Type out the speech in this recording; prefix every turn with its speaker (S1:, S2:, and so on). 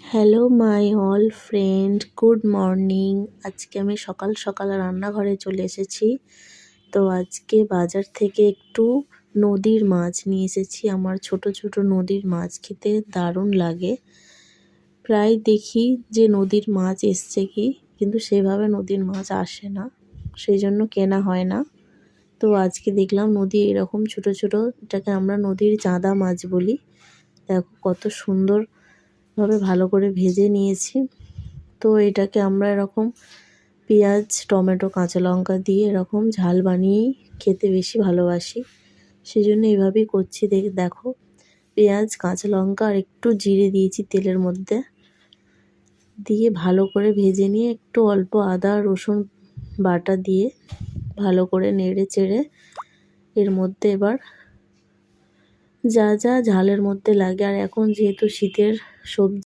S1: Hello my all friend, good morning. আজকে আমি সকাল সকাল রান্নাঘরে চলে এসেছি। তো আজকে বাজার থেকে একটু নদীর মাছ নিয়ে এসেছি। আমার ছোট ছোট নদীর মাছ খেতে দারুণ লাগে। প্রায় দেখি যে নদীর মাছ এসছে কিন্তু সেভাবে নদীর মাছ আসে না, সেই জন্য কেনা হয় না। তো আজকে দেখলাম নদী এরকম ছোট ছোট, এটাকে আমরা নদীর চাঁদা মাছ বলি। দেখো কত সুন্দর ভাবে ভালো করে ভেজে নিয়েছি। তো এটাকে আমরা এরকম পেঁয়াজ, টমেটো, কাঁচা লঙ্কা দিয়ে এরকম ঝাল বানিয়েই খেতে বেশি ভালোবাসি, সেই জন্য এইভাবেই করছি। দেখো পেঁয়াজ, কাঁচা লঙ্কা আর একটু জিরে দিয়েছি তেলের মধ্যে, দিয়ে ভালো করে ভেজে নিয়ে একটু অল্প আদা রসুন বাটা দিয়ে ভালো করে নেড়ে চেড়ে এর মধ্যে এবার যা যা ঝালের মধ্যে লাগে, আর এখন যেহেতু শীতের সবজি